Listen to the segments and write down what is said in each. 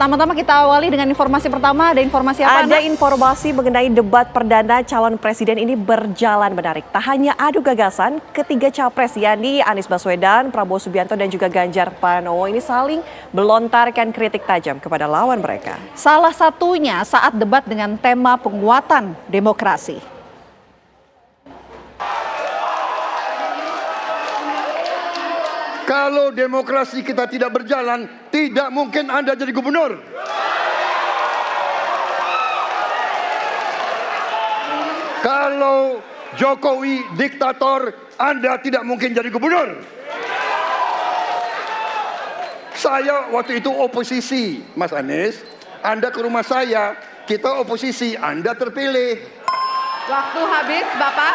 Pertama-tama kita awali dengan informasi pertama. Ada informasi apa? Ada informasi mengenai debat perdana calon presiden ini berjalan menarik. Tak hanya adu gagasan, ketiga capres yakni Anies Baswedan, Prabowo Subianto dan juga Ganjar Pranowo ini saling melontarkan kritik tajam kepada lawan mereka. Salah satunya saat debat dengan tema penguatan demokrasi. Kalau demokrasi kita tidak berjalan, tidak mungkin Anda jadi gubernur. Kalau Jokowi diktator, Anda tidak mungkin jadi gubernur. Saya waktu itu oposisi, Mas Anies. Anda ke rumah saya, kita oposisi, Anda terpilih. Waktu habis, Bapak.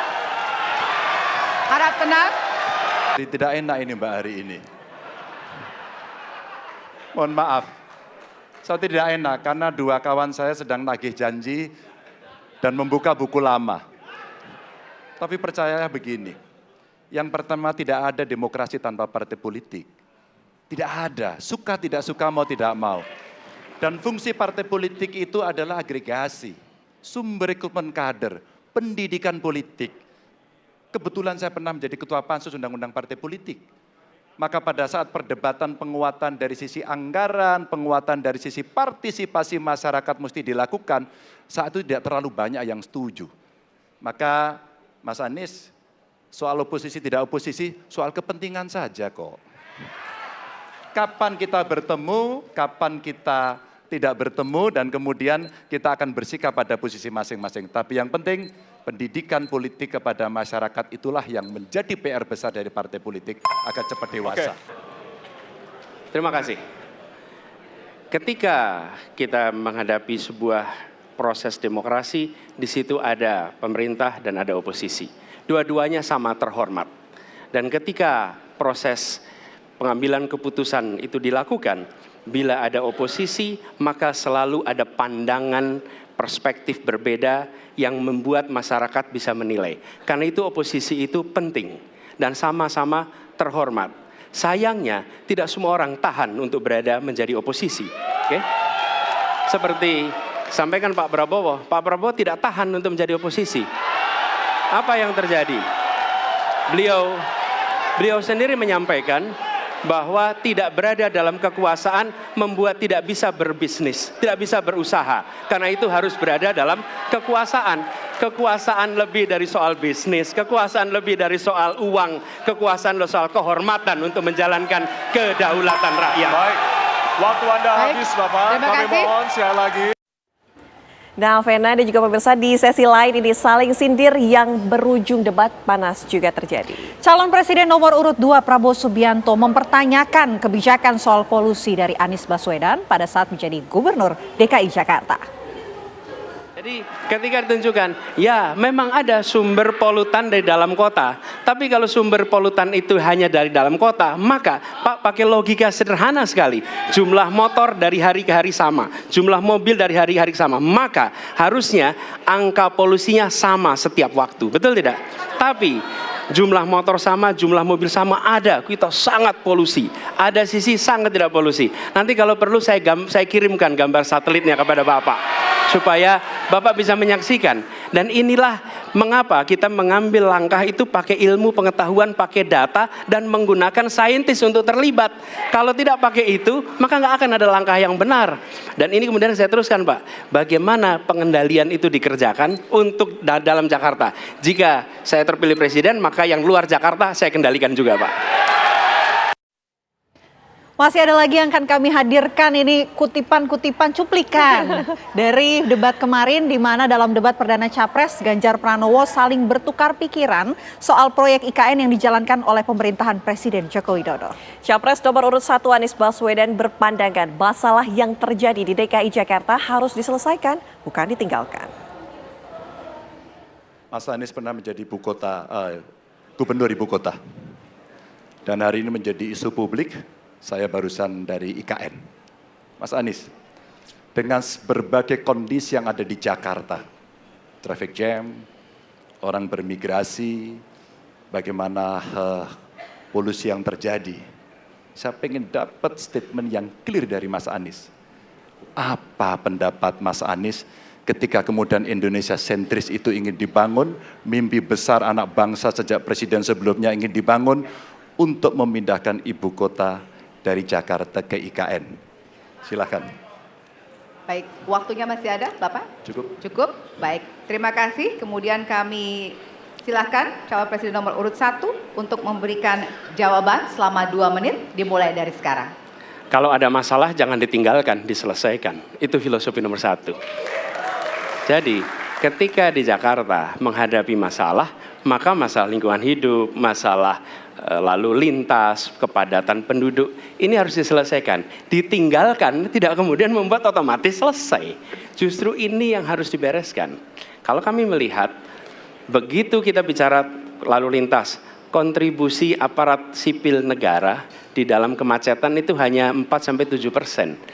Harap tenang. Tidak enak ini Mbak hari ini. Mohon maaf. Saya tidak enak karena dua kawan saya sedang nagih janji dan membuka buku lama. Tapi percaya begini. Yang pertama, tidak ada demokrasi tanpa partai politik. Tidak ada. Suka tidak suka, mau tidak mau. Dan fungsi partai politik itu adalah agregasi, sumber rekrutmen kader, pendidikan politik. Kebetulan saya pernah menjadi ketua pansus undang-undang partai politik. Maka pada saat perdebatan penguatan dari sisi anggaran, penguatan dari sisi partisipasi masyarakat mesti dilakukan, saat itu tidak terlalu banyak yang setuju. Maka Mas Anies, soal oposisi tidak oposisi, soal kepentingan saja kok. Kapan kita bertemu, kapan kita tidak bertemu, dan kemudian kita akan bersikap pada posisi masing-masing. Tapi yang penting, pendidikan politik kepada masyarakat itulah yang menjadi PR besar dari partai politik agar cepat dewasa. Terima kasih. Ketika kita menghadapi sebuah proses demokrasi, di situ ada pemerintah dan ada oposisi. Dua-duanya sama terhormat. Dan ketika proses pengambilan keputusan itu dilakukan, bila ada oposisi, maka selalu ada pandangan perspektif berbeda yang membuat masyarakat bisa menilai. Karena itu oposisi itu penting dan sama-sama terhormat. Sayangnya tidak semua orang tahan untuk berada menjadi oposisi. Oke? Seperti sampaikan Pak Prabowo tidak tahan untuk menjadi oposisi. Apa yang terjadi? Beliau sendiri menyampaikan bahwa tidak berada dalam kekuasaan membuat tidak bisa berbisnis, tidak bisa berusaha. Karena itu harus berada dalam kekuasaan. Kekuasaan lebih dari soal bisnis, kekuasaan lebih dari soal uang, kekuasaan soal kehormatan untuk menjalankan kedaulatan rakyat. Baik, waktu Anda habis Bapak, kami mohon sekali lagi. Nah, Vena dan juga pemirsa, di sesi lain ini saling sindir yang berujung debat panas juga terjadi. Calon Presiden nomor urut 2 Prabowo Subianto mempertanyakan kebijakan soal polusi dari Anies Baswedan pada saat menjadi Gubernur DKI Jakarta. Jadi ketika ditunjukkan, ya memang ada sumber polutan dari dalam kota. Tapi kalau sumber polutan itu hanya dari dalam kota, maka Pak pakai logika sederhana sekali. Jumlah motor dari hari ke hari sama, jumlah mobil dari hari ke hari sama. Maka harusnya angka polusinya sama setiap waktu, betul tidak? Tapi jumlah motor sama, jumlah mobil sama, ada kita sangat polusi. Ada sisi sangat tidak polusi. Nanti kalau perlu saya kirimkan gambar satelitnya kepada Bapak, supaya Bapak bisa menyaksikan. Dan inilah mengapa kita mengambil langkah itu pakai ilmu pengetahuan, pakai data, dan menggunakan saintis untuk terlibat. Kalau tidak pakai itu, maka nggak akan ada langkah yang benar. Dan ini kemudian saya teruskan Pak, bagaimana pengendalian itu dikerjakan untuk dalam Jakarta. Jika saya terpilih presiden, maka yang luar Jakarta saya kendalikan juga Pak. Masih ada lagi yang akan kami hadirkan, ini kutipan-kutipan cuplikan dari debat kemarin, di mana dalam debat perdana Capres Ganjar Pranowo saling bertukar pikiran soal proyek IKN yang dijalankan oleh pemerintahan Presiden Joko Widodo. Capres nomor urut 1 Anies Baswedan berpandangan masalah yang terjadi di DKI Jakarta harus diselesaikan, bukan ditinggalkan. Mas Anies pernah menjadi gubernur ibu kota. Dan hari ini menjadi isu publik. Saya barusan dari IKN. Mas Anies, dengan berbagai kondisi yang ada di Jakarta, traffic jam, orang bermigrasi, bagaimana polusi yang terjadi. Saya pengen dapat statement yang clear dari Mas Anies. Apa pendapat Mas Anies ketika kemudian Indonesia sentris itu ingin dibangun, mimpi besar anak bangsa sejak presiden sebelumnya ingin dibangun untuk memindahkan ibu kota dari Jakarta ke IKN. Silakan. Baik, waktunya masih ada, Bapak? Cukup. Cukup? Baik, terima kasih. Kemudian kami silakan calon presiden nomor urut 1 untuk memberikan jawaban selama 2 menit, dimulai dari sekarang. Kalau ada masalah jangan ditinggalkan, diselesaikan. Itu filosofi nomor 1. Jadi ketika di Jakarta menghadapi masalah, maka masalah lingkungan hidup, masalah lalu lintas, kepadatan penduduk, ini harus diselesaikan. Ditinggalkan tidak kemudian membuat otomatis selesai. Justru ini yang harus dibereskan. Kalau kami melihat, begitu kita bicara lalu lintas, kontribusi aparat sipil negara di dalam kemacetan itu hanya 4-7%.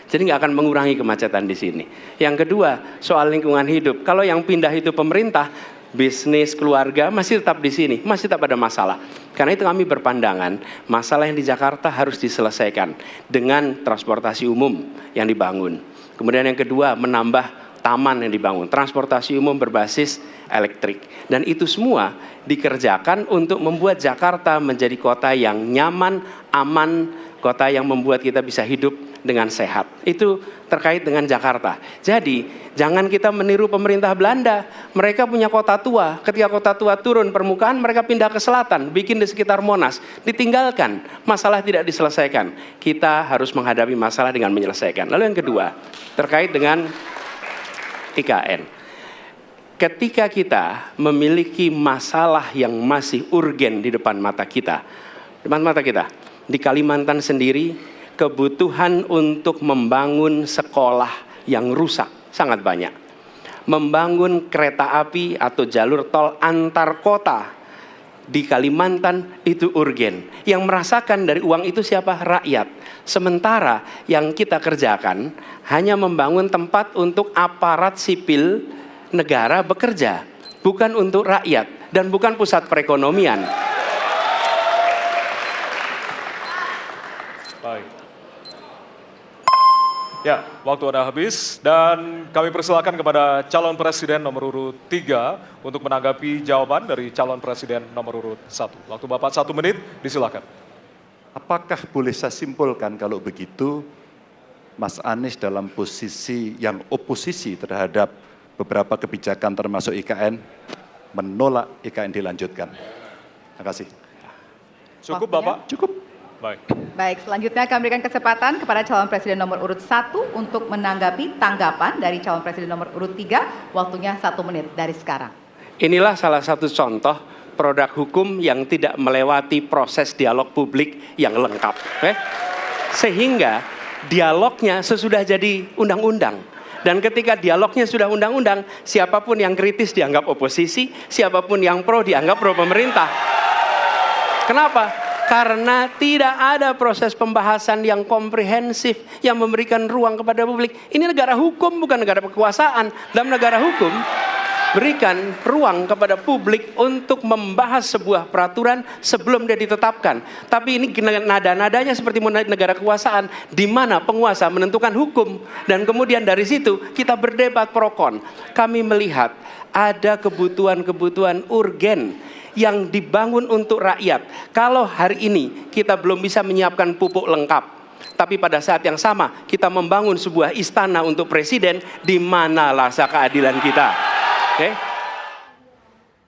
Jadi nggak akan mengurangi kemacetan di sini. Yang kedua, soal lingkungan hidup. Kalau yang pindah itu pemerintah, bisnis, keluarga masih tetap di sini, masih tetap ada masalah. Karena itu kami berpandangan masalah yang di Jakarta harus diselesaikan dengan transportasi umum yang dibangun. Kemudian yang kedua, menambah taman yang dibangun, transportasi umum berbasis elektrik. Dan itu semua dikerjakan untuk membuat Jakarta menjadi kota yang nyaman, aman, kota yang membuat kita bisa hidup dengan sehat. Itu terkait dengan Jakarta. Jadi, jangan kita meniru pemerintah Belanda. Mereka punya kota tua. Ketika kota tua turun permukaan, mereka pindah ke selatan, bikin di sekitar Monas. Ditinggalkan, masalah tidak diselesaikan. Kita harus menghadapi masalah dengan menyelesaikan. Lalu yang kedua, terkait dengan IKN. Ketika kita memiliki masalah yang masih urgen di depan mata kita, di Kalimantan sendiri, kebutuhan untuk membangun sekolah yang rusak sangat banyak. Membangun kereta api atau jalur tol antar kota di Kalimantan itu urgen. Yang merasakan dari uang itu siapa? Rakyat. Sementara yang kita kerjakan hanya membangun tempat untuk aparat sipil negara bekerja, bukan untuk rakyat dan bukan pusat perekonomian. Baik. Ya, waktu Anda habis dan kami persilakan kepada calon presiden nomor urut 3 untuk menanggapi jawaban dari calon presiden nomor urut 1. Waktu Bapak 1 menit, disilakan. Apakah boleh saya simpulkan kalau begitu Mas Anies dalam posisi yang oposisi terhadap beberapa kebijakan termasuk IKN menolak IKN dilanjutkan? Terima kasih. Cukup Waktunya? Bapak? Cukup. Baik. Baik, selanjutnya kami berikan kesempatan kepada calon presiden nomor urut 1 untuk menanggapi tanggapan dari calon presiden nomor urut 3, waktunya 1 menit dari sekarang. Inilah salah satu contoh produk hukum yang tidak melewati proses dialog publik yang lengkap. Sehingga dialognya sesudah jadi undang-undang. Dan ketika dialognya sudah undang-undang, siapapun yang kritis dianggap oposisi, siapapun yang pro dianggap pro pemerintah. Kenapa? Karena tidak ada proses pembahasan yang komprehensif yang memberikan ruang kepada publik. Ini negara hukum, bukan negara kekuasaan. Dalam negara hukum, berikan ruang kepada publik untuk membahas sebuah peraturan sebelum dia ditetapkan. Tapi ini nada-nadanya seperti negara kekuasaan, di mana penguasa menentukan hukum. Dan kemudian dari situ kita berdebat pro kon. Kami melihat ada kebutuhan-kebutuhan urgen yang dibangun untuk rakyat. Kalau hari ini kita belum bisa menyiapkan pupuk lengkap, tapi pada saat yang sama kita membangun sebuah istana untuk presiden, di mana rasa keadilan kita? Okay?